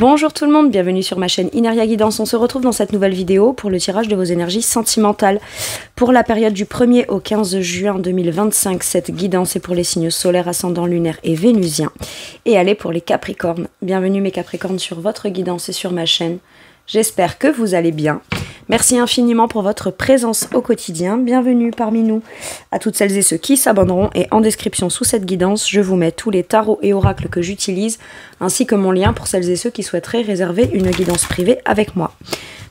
Bonjour tout le monde, bienvenue sur ma chaîne Ineria Guidance. On se retrouve dans cette nouvelle vidéo pour le tirage de vos énergies sentimentales. Pour la période du 1er au 15 juin 2025, cette guidance est pour les signes solaires, ascendants, lunaires et vénusiens. Et elle est pour les Capricornes. Bienvenue mes Capricornes sur votre guidance et sur ma chaîne. J'espère que vous allez bien. Merci infiniment pour votre présence au quotidien. Bienvenue parmi nous à toutes celles et ceux qui s'abonneront. Et en description sous cette guidance, je vous mets tous les tarots et oracles que j'utilise, ainsi que mon lien pour celles et ceux qui souhaiteraient réserver une guidance privée avec moi.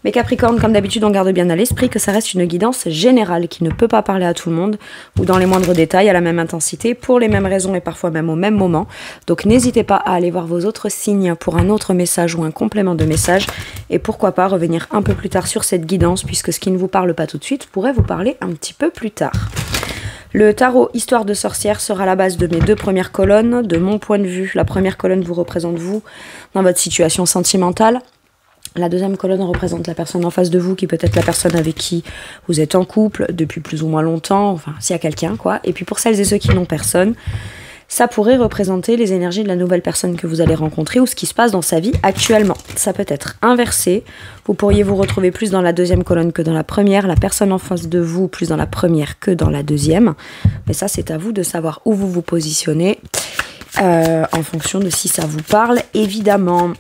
Mes Capricornes, comme d'habitude, on garde bien à l'esprit que ça reste une guidance générale qui ne peut pas parler à tout le monde ou dans les moindres détails à la même intensité, pour les mêmes raisons et parfois même au même moment. Donc n'hésitez pas à aller voir vos autres signes pour un autre message ou un complément de message et pourquoi pas revenir un peu plus tard sur cette guidance puisque ce qui ne vous parle pas tout de suite pourrait vous parler un petit peu plus tard. Le tarot Histoire de sorcière sera la base de mes deux premières colonnes. De mon point de vue, la première colonne vous représente vous dans votre situation sentimentale. La deuxième colonne représente la personne en face de vous, qui peut être la personne avec qui vous êtes en couple depuis plus ou moins longtemps, enfin s'il y a quelqu'un quoi. Et puis pour celles et ceux qui n'ont personne, ça pourrait représenter les énergies de la nouvelle personne que vous allez rencontrer ou ce qui se passe dans sa vie actuellement. Ça peut être inversé, vous pourriez vous retrouver plus dans la deuxième colonne que dans la première, la personne en face de vous plus dans la première que dans la deuxième. Mais ça c'est à vous de savoir où vous vous positionnez en fonction de si ça vous parle évidemment.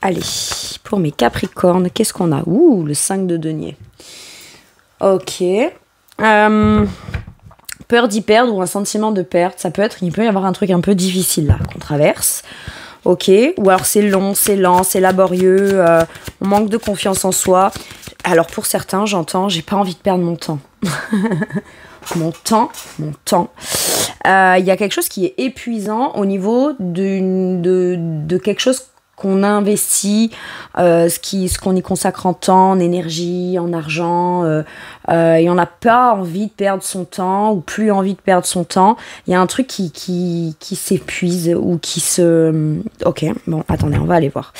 Allez, pour mes Capricornes, qu'est-ce qu'on a? Ouh, le 5 de denier. Ok. Peur d'y perdre ou un sentiment de perte, ça peut être, il peut y avoir un truc un peu difficile là qu'on traverse. Ok, ou alors c'est long, c'est lent, c'est laborieux, on manque de confiance en soi. Alors pour certains, j'entends, j'ai pas envie de perdre mon temps. Mon temps. Il y a quelque chose qui est épuisant au niveau de quelque chose qu'on investit, ce qu'on y consacre en temps, en énergie, en argent, et on n'a pas envie de perdre son temps, ou plus envie de perdre son temps. Il y a un truc qui s'épuise, ou qui se... Ok, bon, attendez, on va aller voir.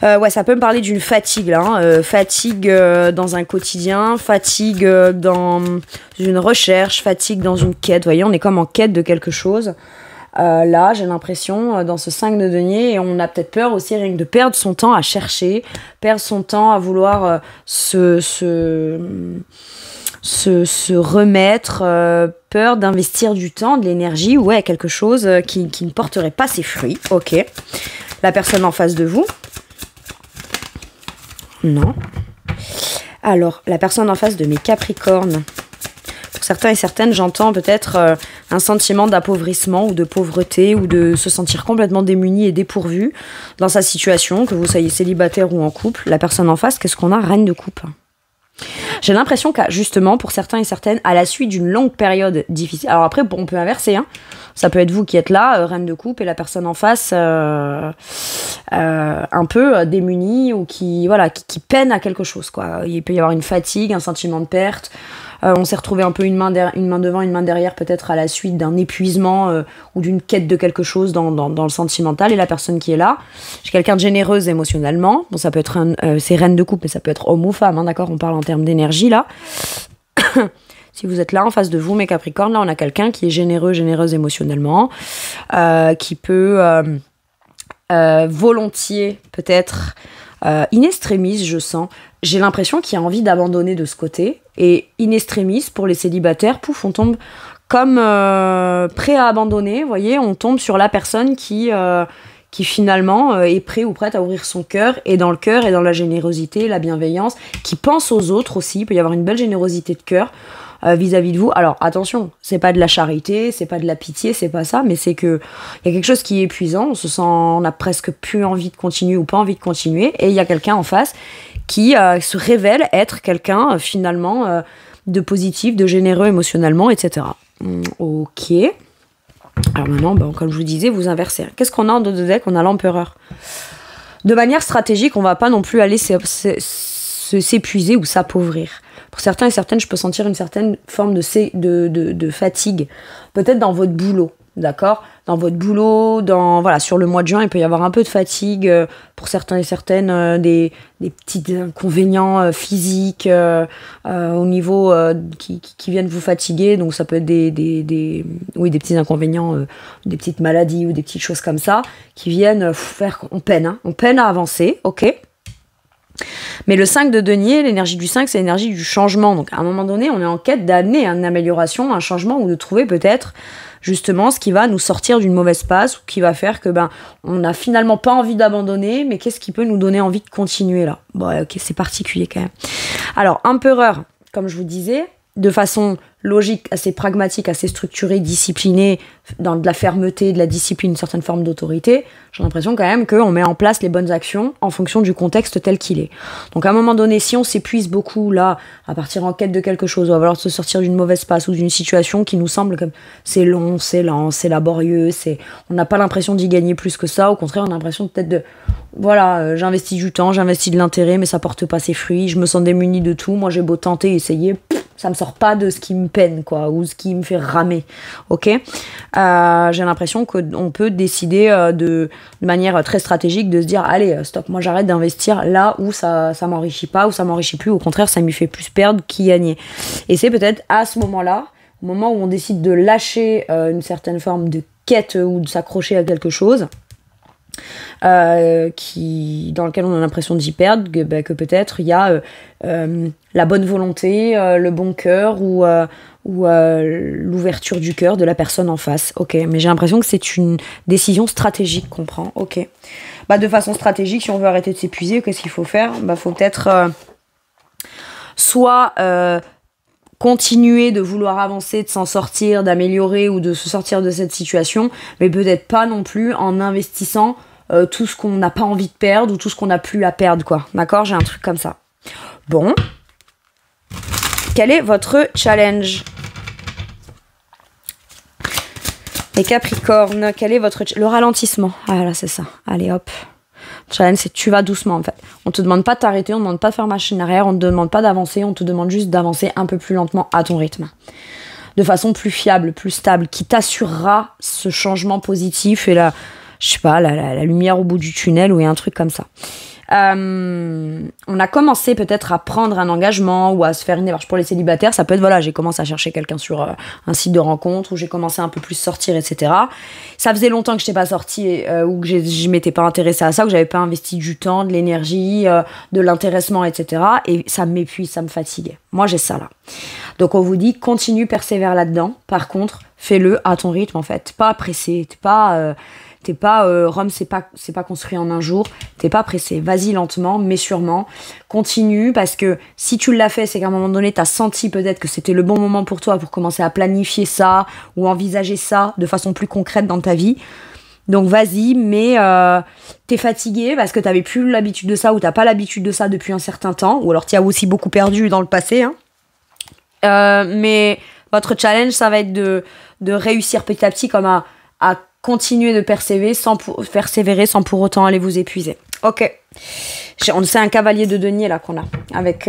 Ouais, ça peut me parler d'une fatigue, là, hein. Fatigue dans un quotidien, fatigue dans une recherche, fatigue dans une quête. Vous voyez, on est comme en quête de quelque chose. Là, j'ai l'impression, dans ce 5 de denier, et on a peut-être peur aussi rien que de perdre son temps à chercher, perdre son temps à vouloir se remettre, peur d'investir du temps, de l'énergie, ouais, quelque chose qui ne porterait pas ses fruits. Ok. La personne en face de vous? Non. Alors, la personne en face de mes Capricornes. Pour certains et certaines, j'entends peut-être un sentiment d'appauvrissement ou de pauvreté ou de se sentir complètement démuni et dépourvu dans sa situation, que vous soyez célibataire ou en couple. La personne en face, qu'est-ce qu'on a? Reine de coupe. J'ai l'impression qu'à justement, pour certains et certaines, à la suite d'une longue période difficile... Alors après, on peut inverser, hein. Ça peut être vous qui êtes là, reine de coupe, et la personne en face un peu démunie ou qui peine à quelque chose, quoi. Il peut y avoir une fatigue, un sentiment de perte. On s'est retrouvé un peu une main devant, une main derrière, peut-être à la suite d'un épuisement ou d'une quête de quelque chose dans le sentimental. Et la personne qui est là, j'ai quelqu'un de généreuse émotionnellement. Bon, ça peut être c'est reine de coupe, mais ça peut être homme ou femme, hein, d'accord? On parle en termes d'énergie, là. Si vous êtes là en face de vous, mes Capricornes, là on a quelqu'un qui est généreuse émotionnellement, qui peut volontiers, peut-être in extremis, je sens. J'ai l'impression qu'il y a envie d'abandonner de ce côté. Et in extremis, pour les célibataires, pouf, on tombe comme prêt à abandonner. Vous voyez, on tombe sur la personne qui finalement est prêt ou prête à ouvrir son cœur, et dans le cœur et dans la générosité, la bienveillance, qui pense aux autres aussi. Il peut y avoir une belle générosité de cœur vis-à-vis de vous. Alors attention, c'est pas de la charité, c'est pas de la pitié, c'est pas ça, mais c'est que il y a quelque chose qui est épuisant, on se sent, on a presque plus envie de continuer ou pas envie de continuer, et il y a quelqu'un en face qui se révèle être quelqu'un finalement de positif, de généreux émotionnellement, etc. Ok. Alors maintenant, bon, comme je vous disais, vous inversez. Qu'est-ce qu'on a en dos de deck? On a l'empereur. De manière stratégique, on va pas non plus aller s'épuiser ou s'appauvrir. Pour certains et certaines, je peux sentir une certaine forme de fatigue. Peut-être dans votre boulot. d'accord? Dans votre boulot, voilà, sur le mois de juin, il peut y avoir un peu de fatigue pour certains et certaines, des petits inconvénients physiques au niveau qui viennent vous fatiguer. Donc ça peut être des petits inconvénients, des petites maladies ou des petites choses comme ça qui viennent faire qu'on peine, hein, on peine à avancer, ok? Mais le 5 de denier, l'énergie du 5, c'est l'énergie du changement. Donc à un moment donné, on est en quête d'amener une amélioration, un changement ou de trouver peut-être justement ce qui va nous sortir d'une mauvaise passe ou qui va faire que on n'a finalement pas envie d'abandonner, mais qu'est-ce qui peut nous donner envie de continuer là? Bon, ok, c'est particulier quand même. Alors, empereur, comme je vous disais, de façon logique, assez pragmatique, assez structurée, disciplinée, dans de la fermeté, de la discipline, une certaine forme d'autorité, j'ai l'impression quand même qu'on met en place les bonnes actions en fonction du contexte tel qu'il est. Donc à un moment donné, si on s'épuise beaucoup là, à partir en quête de quelque chose, ou à vouloir se sortir d'une mauvaise passe ou d'une situation qui nous semble comme c'est long, c'est lent, c'est laborieux, on n'a pas l'impression d'y gagner plus que ça, au contraire on a l'impression peut-être de voilà, j'investis du temps, j'investis de l'intérêt, mais ça porte pas ses fruits, je me sens démunie de tout, moi j'ai beau tenter, essayer, ça me sort pas de ce qui me peine, quoi, ou ce qui me fait ramer, ok? J'ai l'impression qu'on peut décider de manière très stratégique de se dire, allez, stop, moi j'arrête d'investir là où ça m'enrichit pas, où ça m'enrichit plus, au contraire, ça m'y fait plus perdre qu'y gagner. Et c'est peut-être à ce moment-là, au moment où on décide de lâcher une certaine forme de quête ou de s'accrocher à quelque chose, dans lequel on a l'impression d'y perdre, que peut-être il y a la bonne volonté, le bon cœur ou l'ouverture du cœur de la personne en face. Ok, mais j'ai l'impression que c'est une décision stratégique qu'on prend. Ok, de façon stratégique, si on veut arrêter de s'épuiser, qu'est-ce qu'il faut faire? Faut peut-être soit continuer de vouloir avancer, de s'en sortir, d'améliorer ou de se sortir de cette situation, mais peut-être pas non plus en investissant tout ce qu'on n'a pas envie de perdre ou tout ce qu'on n'a plus à perdre, quoi. D'accord? J'ai un truc comme ça. Bon. Quel est votre challenge? Les Capricornes, quel est votre... Le ralentissement. Ah là, c'est ça. Allez, hop. Le challenge, c'est tu vas doucement, en fait. On te demande pas de t'arrêter, on te demande pas de faire machine arrière, on te demande pas d'avancer, on te demande juste d'avancer un peu plus lentement à ton rythme. De façon plus fiable, plus stable, qui t'assurera ce changement positif et la lumière au bout du tunnel ou un truc comme ça. On a commencé peut-être à prendre un engagement ou à se faire une démarche pour les célibataires. Ça peut être, voilà, j'ai commencé à chercher quelqu'un sur un site de rencontre où j'ai commencé un peu plus sortir, etc. Ça faisait longtemps que je n'étais pas sortie ou que je m'étais pas intéressée à ça, que j'avais pas investi du temps, de l'énergie, de l'intéressement, etc. Et ça m'épuise, ça me fatiguait. Moi, j'ai ça là. Donc, on vous dit, continue, persévère là-dedans. Par contre, fais-le à ton rythme, en fait. Pas pressé, t'es pas Rome, c'est pas construit en un jour. T'es pas pressé. Vas-y lentement, mais sûrement. Continue, parce que si tu l'as fait, c'est qu'à un moment donné, t'as senti peut-être que c'était le bon moment pour toi pour commencer à planifier ça ou envisager ça de façon plus concrète dans ta vie. Donc vas-y, mais t'es fatigué parce que t'avais plus l'habitude de ça ou t'as pas l'habitude de ça depuis un certain temps, ou alors t'y as aussi beaucoup perdu dans le passé. Hein. Mais votre challenge, ça va être de réussir petit à petit comme à continuer de persévérer sans pour autant aller vous épuiser. Ok. C'est un cavalier de denier là qu'on a avec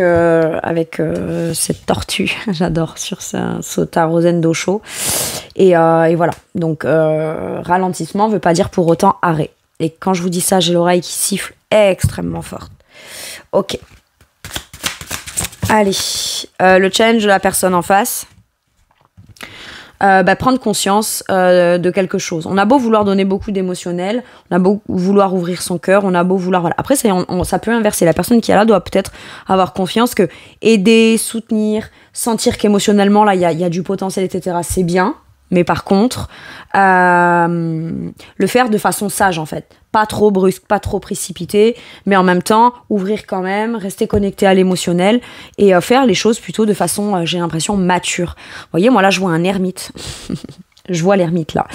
cette tortue. J'adore sur sa Sota Rosen d'Osho. Et voilà. Donc ralentissement veut pas dire pour autant arrêt. Et quand je vous dis ça, j'ai l'oreille qui siffle extrêmement forte. Ok. Allez. Le challenge de la personne en face. Prendre conscience de quelque chose. On a beau vouloir donner beaucoup d'émotionnel, on a beau vouloir ouvrir son cœur, on a beau vouloir... Voilà. Après, ça peut inverser. La personne qui est là doit peut-être avoir confiance que aider, soutenir, sentir qu'émotionnellement, là, il y a du potentiel, etc., c'est bien. Mais par contre, le faire de façon sage, en fait. Pas trop brusque, pas trop précipité, mais en même temps, ouvrir quand même, rester connecté à l'émotionnel et faire les choses plutôt de façon, j'ai l'impression, mature. Vous voyez, moi là, je vois un ermite. Je vois l'ermite, là.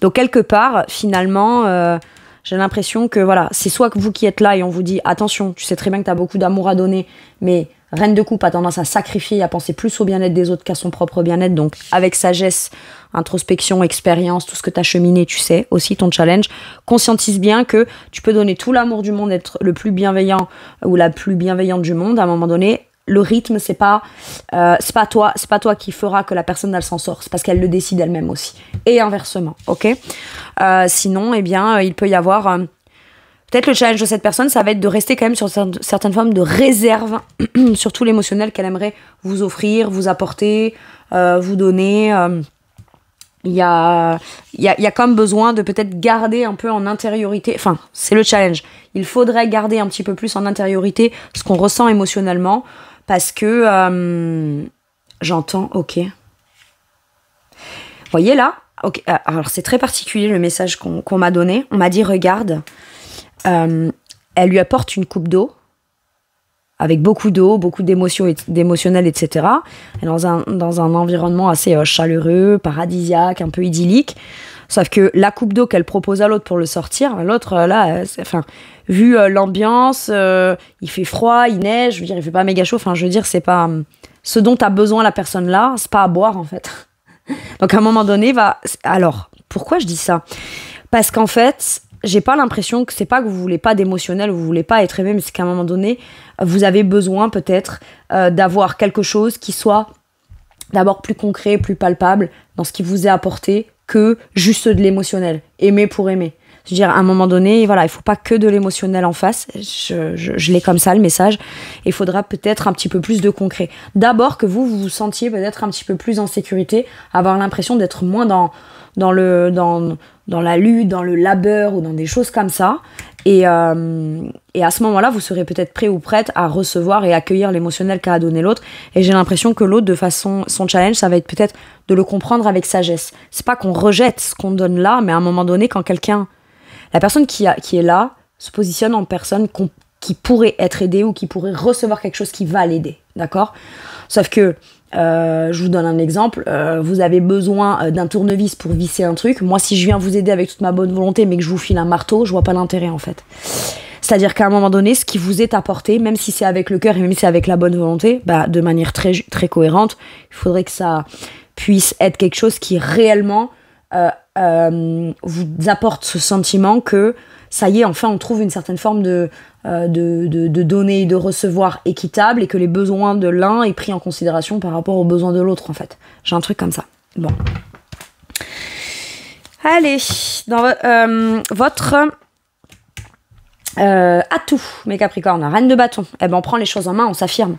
Donc, quelque part, finalement, j'ai l'impression que, voilà, c'est soit que vous qui êtes là et on vous dit, attention, tu sais très bien que tu as beaucoup d'amour à donner, mais reine de coupe a tendance à sacrifier, à penser plus au bien-être des autres qu'à son propre bien-être. Donc, avec sagesse, introspection, expérience, tout ce que tu as cheminé, tu sais, aussi ton challenge, conscientise bien que tu peux donner tout l'amour du monde, être le plus bienveillant ou la plus bienveillante du monde. À un moment donné, le rythme, c'est pas toi qui fera que la personne elle s'en sort, c'est parce qu'elle le décide elle-même aussi. Et inversement, ok. Sinon, eh bien, il peut y avoir peut-être le challenge de cette personne, ça va être de rester quand même sur certaines formes de réserve sur tout l'émotionnel qu'elle aimerait vous offrir, vous apporter, vous donner. Il y a comme besoin de peut-être garder un peu en intériorité, enfin, c'est le challenge. Il faudrait garder un petit peu plus en intériorité ce qu'on ressent émotionnellement, parce que j'entends, ok. Vous voyez là, okay, alors c'est très particulier le message qu'on m'a donné. On m'a dit, regarde, elle lui apporte une coupe d'eau, avec beaucoup d'eau, beaucoup d'émotionnel, etc. Et dans un environnement assez chaleureux, paradisiaque, un peu idyllique. Sauf que la coupe d'eau qu'elle propose à l'autre pour le sortir, l'autre, là, vu l'ambiance, il fait froid, il neige, je veux dire, il fait pas méga chaud, enfin, je veux dire, c'est pas ce dont a besoin la personne là, c'est pas à boire, en fait. Donc, à un moment donné, alors, pourquoi je dis ça? Parce qu'en fait, j'ai pas l'impression que c'est pas que vous voulez pas d'émotionnel, vous voulez pas être aimé, mais c'est qu'à un moment donné, vous avez besoin peut-être d'avoir quelque chose qui soit d'abord plus concret, plus palpable dans ce qui vous est apporté que juste de l'émotionnel. Aimer pour aimer. Je veux dire, à un moment donné, voilà, il faut pas que de l'émotionnel en face. Je l'ai comme ça, le message. Il faudra peut-être un petit peu plus de concret. D'abord que vous vous sentiez peut-être un petit peu plus en sécurité, avoir l'impression d'être moins dans la lutte, dans le labeur ou dans des choses comme ça. Et à ce moment-là, vous serez peut-être prêt ou prête à recevoir et accueillir l'émotionnel qu'a donné l'autre. Et j'ai l'impression que l'autre, de façon, son challenge, ça va être peut-être de le comprendre avec sagesse. C'est pas qu'on rejette ce qu'on donne là, mais à un moment donné, quand la personne qui est là se positionne en personne qui pourrait être aidée ou qui pourrait recevoir quelque chose qui va l'aider, d'accord? Sauf que je vous donne un exemple, vous avez besoin d'un tournevis pour visser un truc. Moi, si je viens vous aider avec toute ma bonne volonté, mais que je vous file un marteau, je vois pas l'intérêt en fait. C'est-à-dire qu'à un moment donné, ce qui vous est apporté, même si c'est avec le cœur et même si c'est avec la bonne volonté, de manière très, très cohérente, il faudrait que ça puisse être quelque chose qui réellement vous apporte ce sentiment que ça y est, enfin on trouve une certaine forme de donner et de recevoir équitable et que les besoins de l'un est pris en considération par rapport aux besoins de l'autre en fait. J'ai un truc comme ça. Bon. Allez, dans votre atout, mes Capricornes, reine de bâton. Eh ben on prend les choses en main, on s'affirme.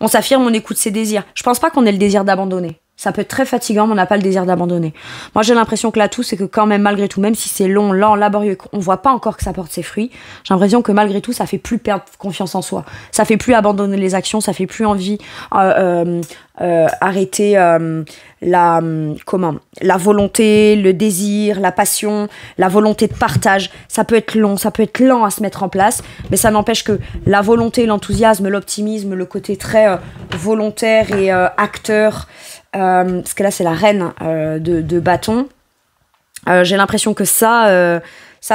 On s'affirme, on écoute ses désirs. Je pense pas qu'on ait le désir d'abandonner. Ça peut être très fatigant, mais on n'a pas le désir d'abandonner. Moi, j'ai l'impression que l'atout, c'est que quand même, malgré tout, même si c'est long, lent, laborieux, on voit pas encore que ça porte ses fruits, j'ai l'impression que malgré tout, ça fait plus perdre confiance en soi. Ça fait plus abandonner les actions, ça fait plus envie arrêter la volonté, le désir, la passion, la volonté de partage. Ça peut être long, ça peut être lent à se mettre en place, mais ça n'empêche que la volonté, l'enthousiasme, l'optimisme, le côté très volontaire et acteur, parce que là c'est la reine de bâton, j'ai l'impression que ça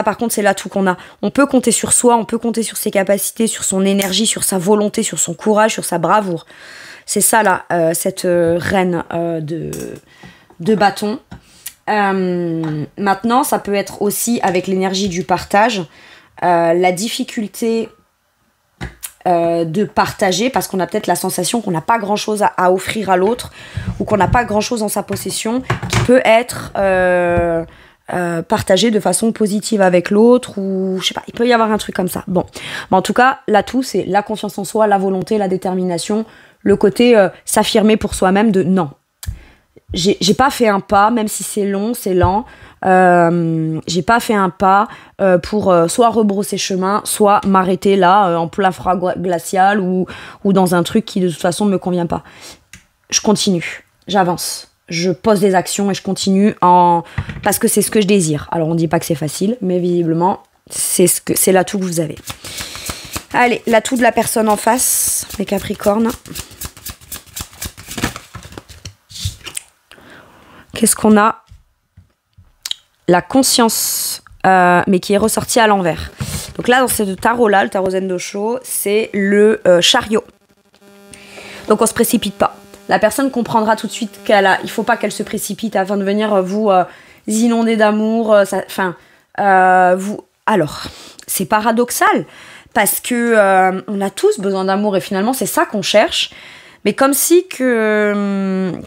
par contre c'est l'atout qu'on a. On peut compter sur soi, on peut compter sur ses capacités, sur son énergie, sur sa volonté, sur son courage, sur sa bravoure. C'est ça là, cette reine de bâton. Maintenant ça peut être aussi avec l'énergie du partage, la difficulté de partager parce qu'on a peut-être la sensation qu'on n'a pas grand chose à offrir à l'autre ou qu'on n'a pas grand chose en sa possession qui peut être partagé de façon positive avec l'autre ou je sais pas, il peut y avoir un truc comme ça. Bon, mais en tout cas l'atout c'est la confiance en soi, la volonté, la détermination, le côté s'affirmer pour soi-même de non, j'ai pas fait un pas, même si c'est long, c'est lent. J'ai pas fait un pas pour soit rebrousser chemin, soit m'arrêter là en plein froid glacial ou dans un truc qui de toute façon me convient pas. Je continue, j'avance, je pose des actions et je continue parce que c'est ce que je désire. Alors on dit pas que c'est facile, mais visiblement c'est l'atout que vous avez. Allez, l'atout de la personne en face, les Capricornes. Qu'est-ce qu'on a? La conscience, mais qui est ressortie à l'envers. Donc là, dans ce tarot-là, le tarot Zen Dosho, c'est le chariot. Donc on se précipite pas. La personne comprendra tout de suite il faut pas qu'elle se précipite afin de venir vous inonder d'amour. Alors, c'est paradoxal parce que on a tous besoin d'amour et finalement c'est ça qu'on cherche. Mais comme si il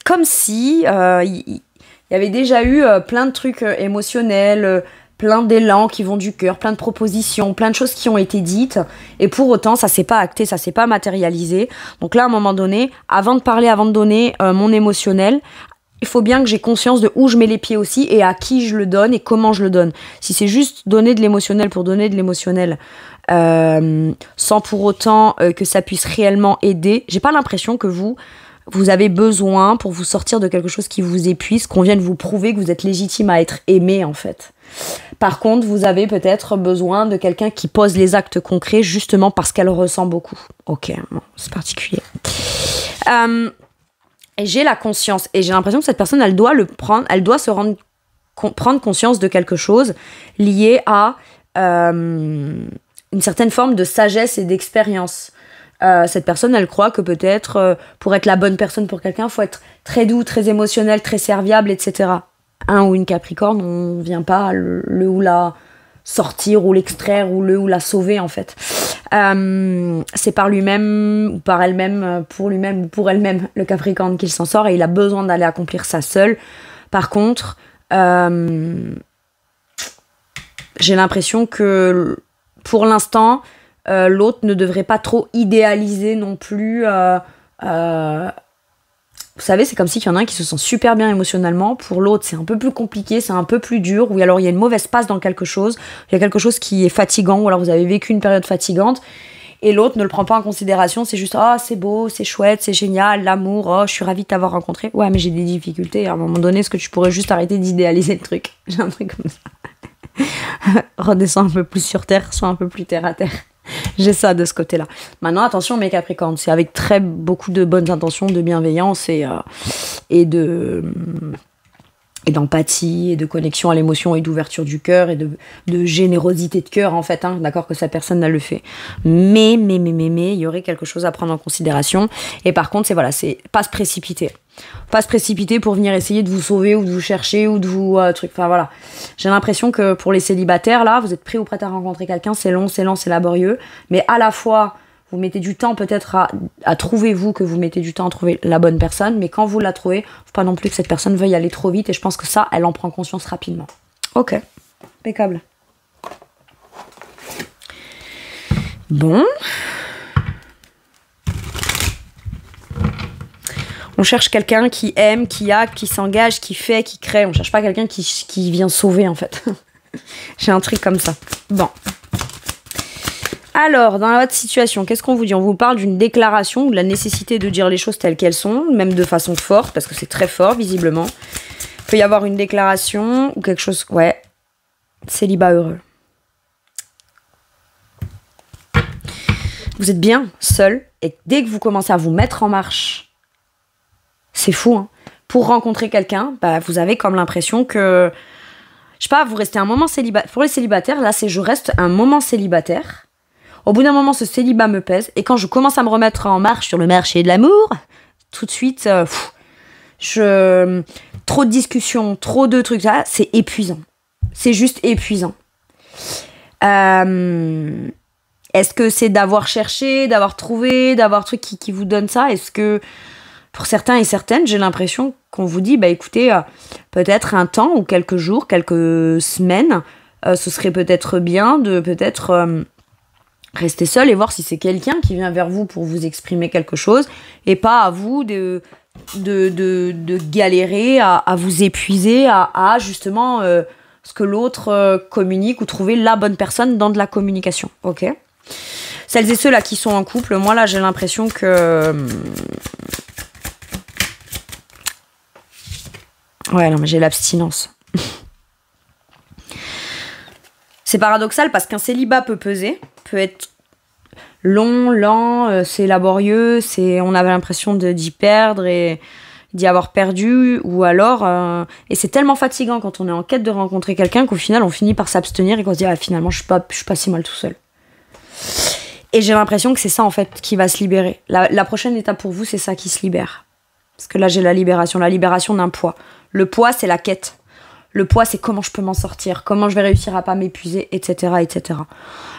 y avait déjà eu plein de trucs émotionnels, plein d'élans qui vont du cœur, plein de propositions, plein de choses qui ont été dites. Et pour autant, ça s'est pas acté, ça s'est pas matérialisé. Donc là, à un moment donné, avant de parler, avant de donner mon émotionnel, il faut bien que j'ai conscience de où je mets les pieds aussi et à qui je le donne et comment je le donne. Si c'est juste donner de l'émotionnel pour donner de l'émotionnel, sans pour autant que ça puisse réellement aider, j'ai pas l'impression que vous avez besoin, pour vous sortir de quelque chose qui vous épuise, qu'on vienne vous prouver que vous êtes légitime à être aimé, en fait. Par contre, vous avez peut-être besoin de quelqu'un qui pose les actes concrets, justement parce qu'elle ressent beaucoup. Ok, bon, c'est particulier. Et j'ai la conscience, et j'ai l'impression que cette personne, elle doit se prendre conscience de quelque chose lié à une certaine forme de sagesse et d'expérience. Cette personne, elle croit que peut-être, pour être la bonne personne pour quelqu'un, il faut être très doux, très émotionnel, très serviable, etc. Un ou une Capricorne, on ne vient pas le ou la sortir, ou l'extraire, ou le ou la sauver, en fait. C'est par lui-même, ou par elle-même, pour lui-même, ou pour elle-même, le Capricorne qu'il s'en sort, et il a besoin d'aller accomplir ça seul. Par contre, j'ai l'impression que, pour l'instant, l'autre ne devrait pas trop idéaliser non plus. Vous savez, c'est comme si qu'il y en a un qui se sent super bien émotionnellement. Pour l'autre, c'est un peu plus compliqué, c'est un peu plus dur. Ou alors, il y a une mauvaise passe dans quelque chose. Il y a quelque chose qui est fatigant. Ou alors, vous avez vécu une période fatigante. Et l'autre ne le prend pas en considération. C'est juste, oh, c'est beau, c'est chouette, c'est génial, l'amour. Oh, je suis ravie de t'avoir rencontré. Ouais, mais j'ai des difficultés. À un moment donné, est-ce que tu pourrais juste arrêter d'idéaliser le truc? J'ai un truc comme ça. Redescends un peu plus sur terre, sois un peu plus terre à terre. J'ai ça de ce côté-là. Maintenant, attention, mes Capricornes, c'est avec beaucoup de bonnes intentions, de bienveillance et d'empathie, et de connexion à l'émotion, et d'ouverture du cœur, et de générosité de cœur, en fait, hein, d'accord, que sa personne, elle le fait. Mais, il y aurait quelque chose à prendre en considération. Et par contre, c'est pas se précipiter. Pas se précipiter pour venir essayer de vous sauver, ou de vous chercher, ou de vous... Enfin, voilà. J'ai l'impression que pour les célibataires, là, vous êtes prêts ou prêtes à rencontrer quelqu'un, c'est long, c'est laborieux. Mais à la fois... Vous mettez du temps peut-être à trouver, que vous mettez du temps à trouver la bonne personne, mais quand vous la trouvez, faut pas non plus que cette personne veuille aller trop vite, et je pense que ça, elle en prend conscience rapidement. Ok, impeccable. Bon. On cherche quelqu'un qui aime, qui acte, qui s'engage, qui fait, qui crée. On cherche pas quelqu'un qui vient sauver, en fait. J'ai un truc comme ça. Bon. Alors, dans votre situation, qu'est-ce qu'on vous dit? On vous parle d'une déclaration ou de la nécessité de dire les choses telles qu'elles sont, même de façon forte, parce que c'est très fort, visiblement. Il peut y avoir une déclaration ou quelque chose... Ouais, célibat heureux. Vous êtes bien seul, et dès que vous commencez à vous mettre en marche, c'est fou, hein. Pour rencontrer quelqu'un, bah, vous avez comme l'impression que... Je sais pas, vous restez un moment célibataire. Pour les célibataires, là, c'est je reste un moment célibataire. Au bout d'un moment, ce célibat me pèse. Et quand je commence à me remettre en marche sur le marché de l'amour, tout de suite, trop de discussions, trop de trucs, ça, c'est épuisant. C'est juste épuisant. Est-ce que c'est d'avoir cherché, d'avoir trouvé, d'avoir truc qui vous donne ça? Est-ce que, pour certains et certaines, j'ai l'impression qu'on vous dit, bah écoutez, peut-être un temps ou quelques jours, quelques semaines, ce serait peut-être bien de rester seul et voir si c'est quelqu'un qui vient vers vous pour vous exprimer quelque chose, et pas à vous de galérer, à vous épuiser, à justement ce que l'autre communique, ou trouver la bonne personne dans de la communication. Ok. Celles et ceux là qui sont en couple, moi là j'ai l'impression que... Ouais, non mais j'ai l'abstinence. C'est paradoxal parce qu'un célibat peut peser, peut être long, lent, c'est laborieux, on avait l'impression d'y perdre et d'y avoir perdu, ou alors... et c'est tellement fatigant quand on est en quête de rencontrer quelqu'un qu'au final on finit par s'abstenir et qu'on se dit ah, finalement je suis pas si mal tout seul. Et j'ai l'impression que c'est ça en fait qui va se libérer. La prochaine étape pour vous, c'est ça qui se libère. Parce que là j'ai la libération d'un poids. Le poids, c'est la quête. Le poids, c'est comment je peux m'en sortir, comment je vais réussir à pas m'épuiser, etc., etc.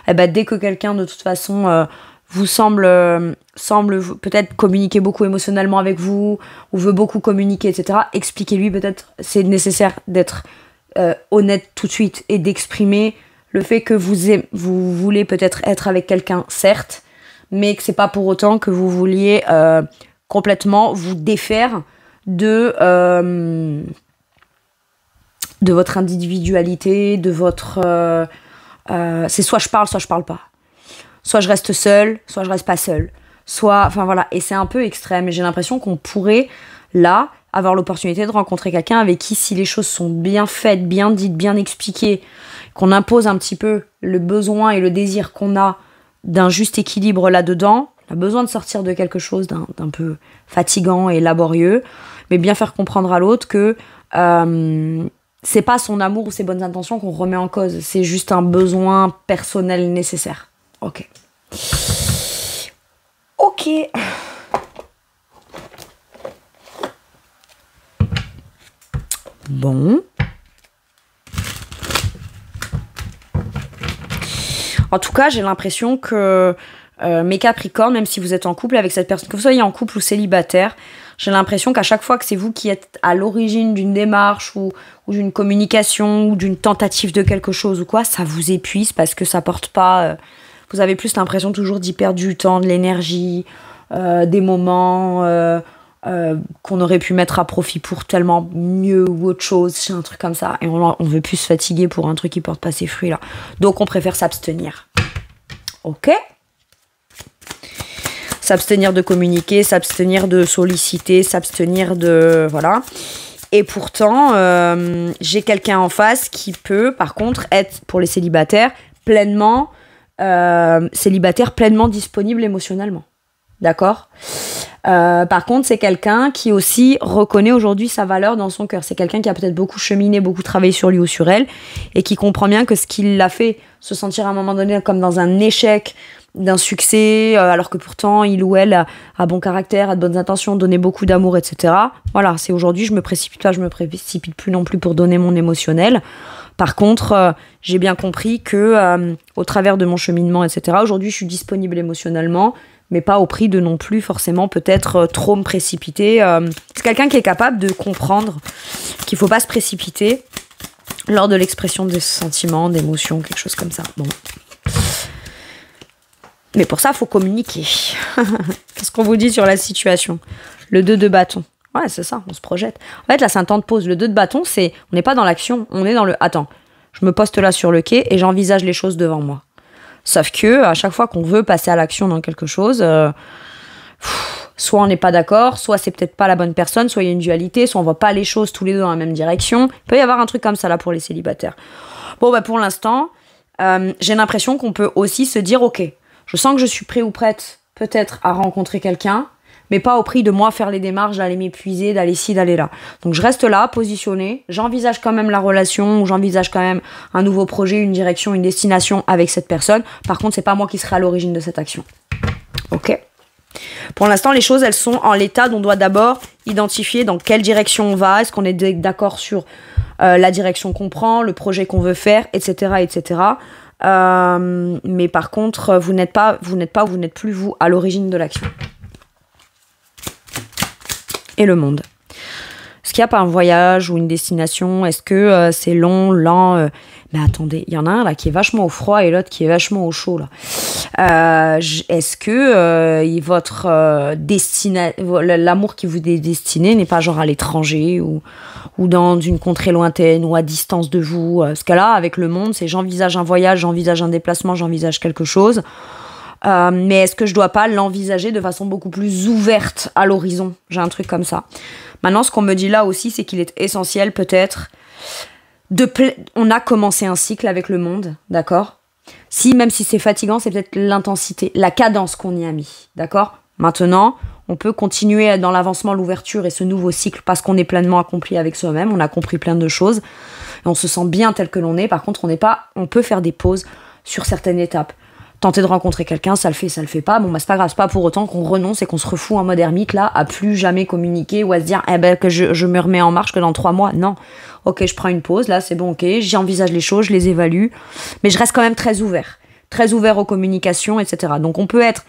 Et ben, dès que quelqu'un, de toute façon, vous semble peut-être communiquer beaucoup émotionnellement avec vous, ou veut beaucoup communiquer, etc., expliquez-lui peut-être, c'est nécessaire d'être honnête tout de suite et d'exprimer le fait que vous voulez peut-être être avec quelqu'un, certes, mais que c'est pas pour autant que vous vouliez complètement vous défaire de votre individualité, de votre... c'est soit je parle pas. Soit je reste seule, soit je reste pas seule. Soit... Enfin voilà, et c'est un peu extrême. Et j'ai l'impression qu'on pourrait, là, avoir l'opportunité de rencontrer quelqu'un avec qui, si les choses sont bien faites, bien dites, bien expliquées, qu'on impose un petit peu le besoin et le désir qu'on a d'un juste équilibre là-dedans, on a besoin de sortir de quelque chose d'un peu fatigant et laborieux, mais bien faire comprendre à l'autre que c'est pas son amour ou ses bonnes intentions qu'on remet en cause, c'est juste un besoin personnel nécessaire. Ok. Bon. En tout cas, j'ai l'impression que mes Capricornes, même si vous êtes en couple avec cette personne, que vous soyez en couple ou célibataire, j'ai l'impression qu'à chaque fois que c'est vous qui êtes à l'origine d'une démarche ou d'une communication ou d'une tentative de quelque chose ou quoi, ça vous épuise parce que ça porte pas... vous avez plus l'impression toujours d'y perdre du temps, de l'énergie, des moments qu'on aurait pu mettre à profit pour tellement mieux ou autre chose, c'est un truc comme ça. Et on veut plus se fatiguer pour un truc qui porte pas ses fruits là. Donc on préfère s'abstenir. Ok ? S'abstenir de communiquer, s'abstenir de solliciter, s'abstenir de... Voilà. Et pourtant, j'ai quelqu'un en face qui peut, par contre, être, pour les célibataires, pleinement disponible émotionnellement. D'accord ? Par contre, c'est quelqu'un qui aussi reconnaît aujourd'hui sa valeur dans son cœur. C'est quelqu'un qui a peut-être beaucoup cheminé, beaucoup travaillé sur lui ou sur elle, et qui comprend bien que ce qui l'a fait se sentir à un moment donné comme dans un échec d'un succès, alors que pourtant il ou elle a bon caractère, a de bonnes intentions, donnait beaucoup d'amour, etc. Voilà, c'est aujourd'hui, je me précipite plus non plus pour donner mon émotionnel. Par contre, j'ai bien compris que au travers de mon cheminement, etc., aujourd'hui je suis disponible émotionnellement, mais pas au prix de non plus forcément peut-être trop me précipiter. C'est quelqu'un qui est capable de comprendre qu'il faut pas se précipiter lors de l'expression des sentiments, d'émotions, quelque chose comme ça. Bon. Mais pour ça, il faut communiquer. Qu'est-ce qu'on vous dit sur la situation ? Le 2 de bâton. Ouais, c'est ça, on se projette. En fait, là, c'est un temps de pause. Le 2 de bâton, c'est... On n'est pas dans l'action, on est dans le... Attends, je me poste là sur le quai et j'envisage les choses devant moi. Sauf que, à chaque fois qu'on veut passer à l'action dans quelque chose, soit on n'est pas d'accord, soit c'est peut-être pas la bonne personne, soit il y a une dualité, soit on voit pas les choses tous les deux dans la même direction. Il peut y avoir un truc comme ça là pour les célibataires. Bon, bah pour l'instant, j'ai l'impression qu'on peut aussi se dire, ok, je sens que je suis prêt ou prête peut-être à rencontrer quelqu'un, mais pas au prix de moi faire les démarches, d'aller m'épuiser, d'aller ci, d'aller là. Donc je reste là, positionnée, j'envisage quand même la relation, ou j'envisage quand même un nouveau projet, une direction, une destination avec cette personne. Par contre, c'est pas moi qui serai à l'origine de cette action. Ok ? Pour l'instant, les choses, elles sont en l'état d'on doit d'abord identifier dans quelle direction on va, est-ce qu'on est d'accord sur la direction qu'on prend, le projet qu'on veut faire, etc., etc., mais par contre, vous n'êtes plus vous à l'origine de l'action. Et le monde. Est-ce qu'il n'y a pas un voyage ou une destination ? Est-ce que c'est long, lent Mais attendez, il y en a un là qui est vachement au froid et l'autre qui est vachement au chaud là. Est-ce que votre l'amour qui vous est destiné n'est pas genre à l'étranger ou dans une contrée lointaine ou à distance de vous ? Ce cas-là, avec le monde, c'est j'envisage un voyage, j'envisage un déplacement, j'envisage quelque chose. Mais est-ce que je dois pas l'envisager de façon beaucoup plus ouverte à l'horizon ? J'ai un truc comme ça. Maintenant, ce qu'on me dit là aussi, c'est qu'il est essentiel peut-être on a commencé un cycle avec le monde, d'accord ? Même si c'est fatigant, c'est peut-être l'intensité, la cadence qu'on y a mis, d'accord ? Maintenant, on peut continuer dans l'avancement, l'ouverture et ce nouveau cycle parce qu'on est pleinement accompli avec soi-même, on a compris plein de choses et on se sent bien tel que l'on est. Par contre, on peut faire des pauses sur certaines étapes. Tenter de rencontrer quelqu'un, ça le fait pas. Bon, bah, c'est pas grave, c'est pas pour autant qu'on renonce et qu'on se refout en mode ermite, là, à plus jamais communiquer ou à se dire, eh ben, que je me remets en marche que dans 3 mois. Non. Ok, je prends une pause, là, c'est bon, ok, j'envisage les choses, je les évalue. Mais je reste quand même très ouvert. Très ouvert aux communications, etc. Donc, on peut être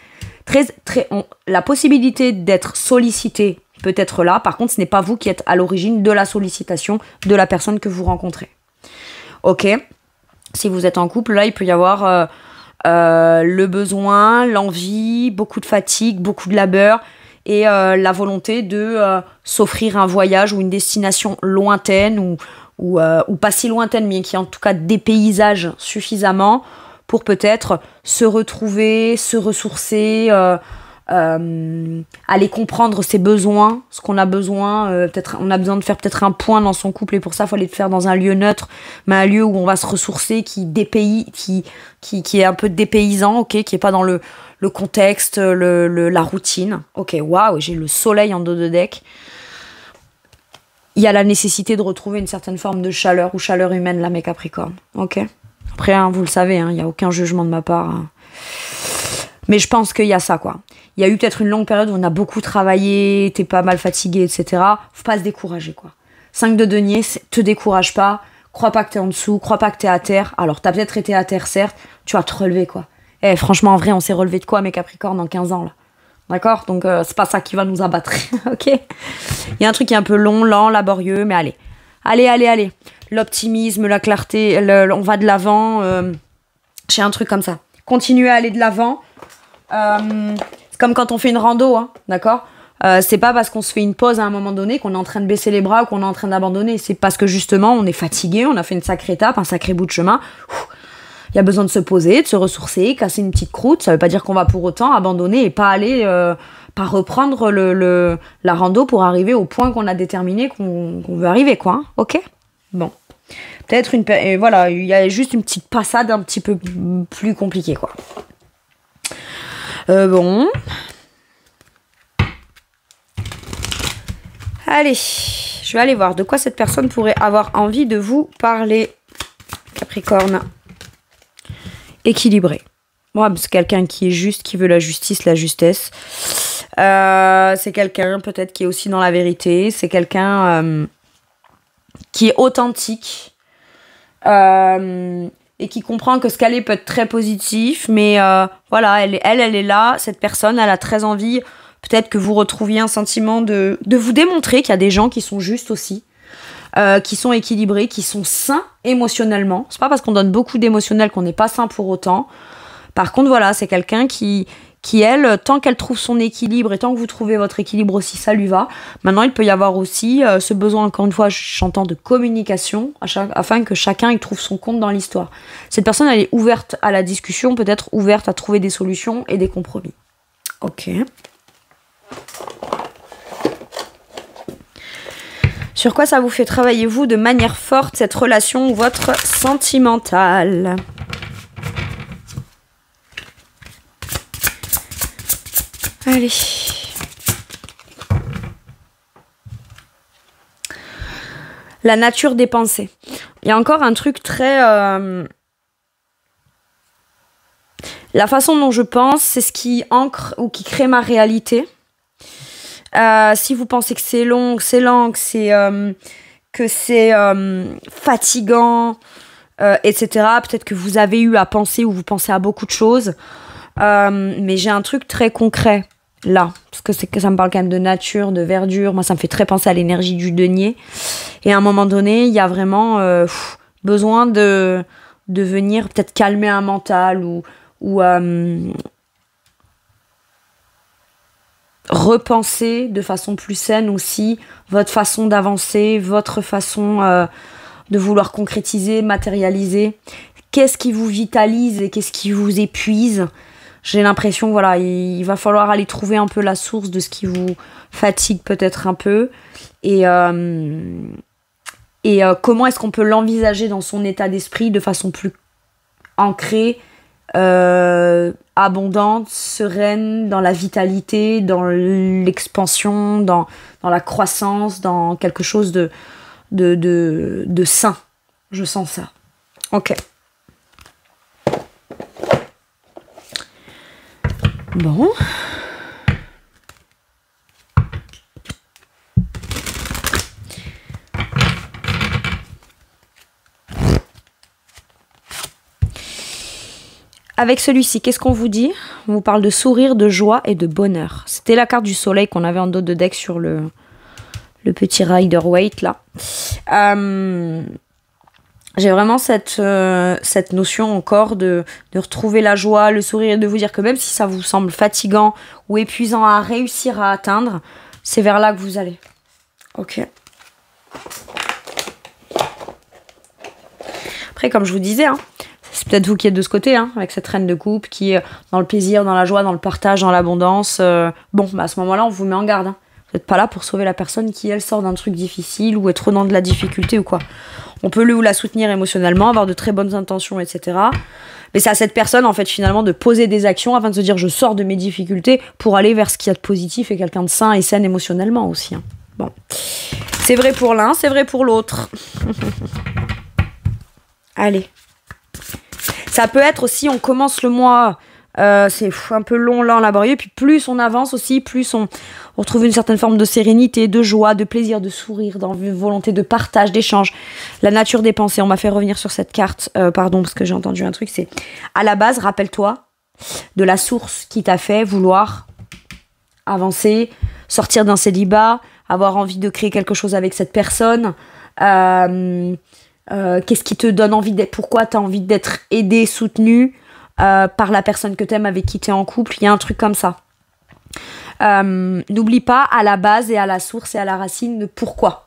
la possibilité d'être sollicité peut être là. Par contre, ce n'est pas vous qui êtes à l'origine de la sollicitation de la personne que vous rencontrez. Ok. Si vous êtes en couple, là, il peut y avoir le besoin, l'envie, beaucoup de fatigue, beaucoup de labeur et la volonté de s'offrir un voyage ou une destination lointaine ou pas si lointaine, mais qui en tout cas dépaysage suffisamment pour peut-être se retrouver, se ressourcer, aller comprendre ses besoins, ce qu'on a besoin. Peut-être on a besoin de faire peut-être un point dans son couple et pour ça, il faut aller le faire dans un lieu neutre, mais un lieu où on va se ressourcer, qui est un peu dépaysant, ok, qui est pas dans le contexte, la routine. Ok, waouh, j'ai le soleil en dos de deck. Il y a la nécessité de retrouver une certaine forme de chaleur ou chaleur humaine, là, mes Capricornes. Ok. Après, hein, vous le savez, il n'y a aucun jugement de ma part. Hein. Mais je pense qu'il y a ça, quoi. Il y a eu peut-être une longue période où on a beaucoup travaillé, t'es pas mal fatigué, etc. Faut pas se décourager, quoi. 5 de denier, te décourage pas. Crois pas que t'es en dessous, crois pas que t'es à terre. Alors, t'as peut-être été à terre, certes. Tu vas te relever, quoi. Eh, franchement, en vrai, on s'est relevé de quoi, mes Capricornes, en 15 ans, là. D'accord? Donc, c'est pas ça qui va nous abattre, ok? Il y a un truc qui est un peu long, lent, laborieux, mais allez. Allez. L'optimisme, la clarté, on va de l'avant. J'ai un truc comme ça. Continuez à aller de l'avant. C'est comme quand on fait une rando, hein, d'accord? C'est pas parce qu'on se fait une pause à un moment donné qu'on est en train de baisser les bras ou qu'on est en train d'abandonner. C'est parce que justement, on est fatigué, on a fait une sacrée étape, un sacré bout de chemin. Il y a besoin de se poser, de se ressourcer, casser une petite croûte. Ça veut pas dire qu'on va pour autant abandonner et pas aller... pas reprendre la rando pour arriver au point qu'on a déterminé qu'on veut arriver, quoi. Hein, ok? Bon. Peut-être voilà, il y a juste une petite passade un petit peu plus compliquée, quoi. Bon. Allez, je vais aller voir de quoi cette personne pourrait avoir envie de vous parler. Capricorne. Équilibré. Moi, c'est quelqu'un qui est juste, qui veut la justice, la justesse. C'est quelqu'un peut-être qui est aussi dans la vérité. C'est quelqu'un qui est authentique. Et qui comprend que ce qu'elle est peut être très positif. Mais voilà, elle est là. Cette personne, elle a très envie peut-être que vous retrouviez un sentiment de vous démontrer qu'il y a des gens qui sont justes aussi. Qui sont équilibrés, qui sont sains émotionnellement. C'est pas parce qu'on donne beaucoup d'émotionnel qu'on n'est pas sain pour autant. Par contre, voilà, c'est quelqu'un qui elle, tant qu'elle trouve son équilibre et tant que vous trouvez votre équilibre aussi, ça lui va. Maintenant, il peut y avoir aussi ce besoin, encore une fois, j'entends de communication, afin que chacun y trouve son compte dans l'histoire. Cette personne, elle est ouverte à la discussion, peut-être ouverte à trouver des solutions et des compromis. Ok. Sur quoi ça vous fait travailler, vous, de manière forte, cette relation ou votre sentimentale? Allez. La nature des pensées. Il y a encore un truc très... La façon dont je pense, c'est ce qui ancre ou qui crée ma réalité. Si vous pensez que c'est long, que c'est lent, que c'est fatigant, etc., peut-être que vous avez eu à penser ou vous pensez à beaucoup de choses. Mais j'ai un truc très concret là, parce que ça me parle quand même de nature, de verdure. Moi, ça me fait très penser à l'énergie du denier. Et à un moment donné, il y a vraiment besoin de venir peut-être calmer un mental ou repenser de façon plus saine aussi votre façon d'avancer, votre façon de vouloir concrétiser, matérialiser. Qu'est-ce qui vous vitalise et qu'est-ce qui vous épuise? J'ai l'impression, voilà, il va falloir aller trouver un peu la source de ce qui vous fatigue peut-être un peu. Et comment est-ce qu'on peut l'envisager dans son état d'esprit de façon plus ancrée, abondante, sereine, dans la vitalité, dans l'expansion, dans la croissance, dans quelque chose de sain. Je sens ça. Ok. Bon. Avec celui-ci, qu'est-ce qu'on vous dit? On vous parle de sourire, de joie et de bonheur. C'était la carte du soleil qu'on avait en dos de deck sur le petit Rider-Waite là. J'ai vraiment cette notion encore de retrouver la joie, le sourire, et de vous dire que même si ça vous semble fatigant ou épuisant à réussir à atteindre, c'est vers là que vous allez. Ok. Après, comme je vous disais, hein, c'est peut-être vous qui êtes de ce côté, hein, avec cette reine de coupe qui est dans le plaisir, dans la joie, dans le partage, dans l'abondance. Bon, bah à ce moment-là, on vous met en garde. Hein. Vous n'êtes pas là pour sauver la personne qui, elle, sort d'un truc difficile ou est trop dans de la difficulté ou quoi. On peut le ou la soutenir émotionnellement, avoir de très bonnes intentions, etc. Mais c'est à cette personne, en fait, finalement, de poser des actions afin de se dire je sors de mes difficultés pour aller vers ce qu'il y a de positif et quelqu'un de sain et sain émotionnellement aussi. Hein. Bon. C'est vrai pour l'un, c'est vrai pour l'autre. Allez. Ça peut être aussi, on commence le mois, c'est un peu long, lent, laborieux, puis plus on avance aussi, plus on retrouve une certaine forme de sérénité, de joie, de plaisir, de sourire, d'envie, volonté de partage, d'échange. La nature des pensées, on m'a fait revenir sur cette carte, pardon, parce que j'ai entendu un truc, c'est à la base, rappelle-toi de la source qui t'a fait vouloir avancer, sortir d'un célibat, avoir envie de créer quelque chose avec cette personne, qu'est-ce qui te donne envie d'être, pourquoi tu as envie d'être aidé, soutenu par la personne que tu aimes, avec qui tu es en couple. Il y a un truc comme ça. N'oublie pas à la base et à la source et à la racine de pourquoi.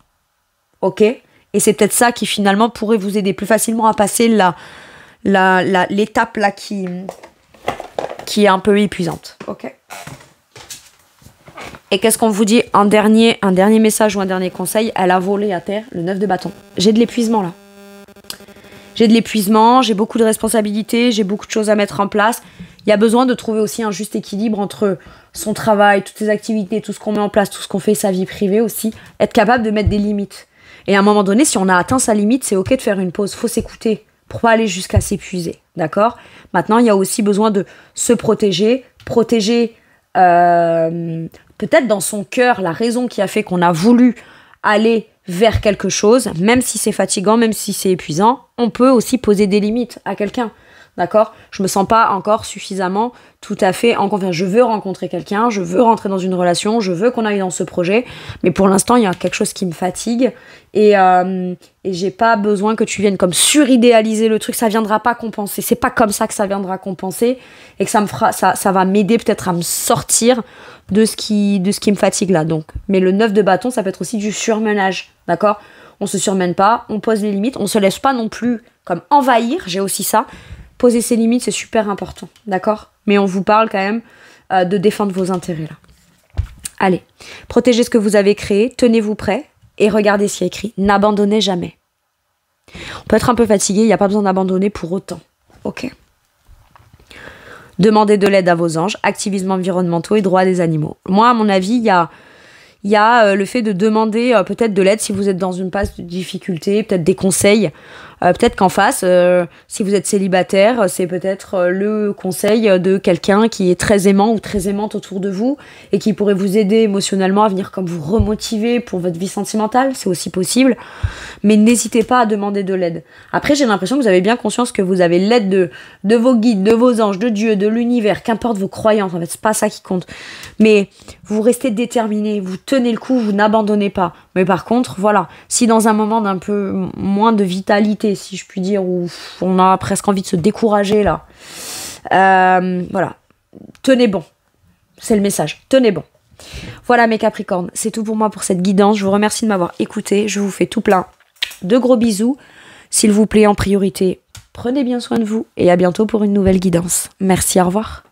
Ok? Et c'est peut-être ça qui finalement pourrait vous aider plus facilement à passer l'étape là qui est un peu épuisante. Ok? Et qu'est-ce qu'on vous dit? Un dernier message ou un dernier conseil, elle a volé à terre le 9 de bâton. J'ai de l'épuisement là. J'ai de l'épuisement, j'ai beaucoup de responsabilités, j'ai beaucoup de choses à mettre en place. Il y a besoin de trouver aussi un juste équilibre entre son travail, toutes ses activités, tout ce qu'on met en place, tout ce qu'on fait, sa vie privée aussi. Être capable de mettre des limites. Et à un moment donné, si on a atteint sa limite, c'est ok de faire une pause. Faut s'écouter pour pas aller jusqu'à s'épuiser. D'accord? Maintenant, il y a aussi besoin de se protéger. Protéger peut-être dans son cœur la raison qui a fait qu'on a voulu aller vers quelque chose, même si c'est fatigant, même si c'est épuisant, on peut aussi poser des limites à quelqu'un, d'accord? Je me sens pas encore suffisamment tout à fait en confiance. Je veux rencontrer quelqu'un, je veux rentrer dans une relation, je veux qu'on aille dans ce projet, mais pour l'instant, il y a quelque chose qui me fatigue et j'ai pas besoin que tu viennes comme suridéaliser le truc, ça viendra pas compenser. C'est pas comme ça que ça viendra compenser et que ça va m'aider peut-être à me sortir de ce qui me fatigue là. Donc, mais le 9 de bâton, ça peut être aussi du surmenage, d'accord? On se surmène pas, on pose les limites, on se laisse pas non plus comme envahir, j'ai aussi ça. Poser ses limites, c'est super important, d'accord? Mais on vous parle quand même de défendre vos intérêts là. Allez, protégez ce que vous avez créé, tenez-vous prêts et regardez ce qui est écrit. N'abandonnez jamais. On peut être un peu fatigué, il n'y a pas besoin d'abandonner pour autant, ok? Demandez de l'aide à vos anges, activisme environnementaux et droits des animaux. Moi, à mon avis, il y a le fait de demander peut-être de l'aide si vous êtes dans une passe de difficulté, peut-être des conseils. Peut-être qu'en face, si vous êtes célibataire, c'est peut-être le conseil de quelqu'un qui est très aimant ou très aimante autour de vous et qui pourrait vous aider émotionnellement à venir comme vous remotiver pour votre vie sentimentale, c'est aussi possible. Mais n'hésitez pas à demander de l'aide. Après, j'ai l'impression que vous avez bien conscience que vous avez l'aide de vos guides, de vos anges, de Dieu, de l'univers, qu'importe vos croyances, en fait, c'est pas ça qui compte. Mais vous restez déterminé, vous tenez le coup, vous n'abandonnez pas. Mais par contre, voilà, si dans un moment d'un peu moins de vitalité, si je puis dire, où on a presque envie de se décourager là, voilà, tenez bon. C'est le message, tenez bon. Voilà mes Capricornes, c'est tout pour moi pour cette guidance. Je vous remercie de m'avoir écouté, je vous fais tout plein de gros bisous. S'il vous plaît, en priorité, prenez bien soin de vous et à bientôt pour une nouvelle guidance. Merci, au revoir.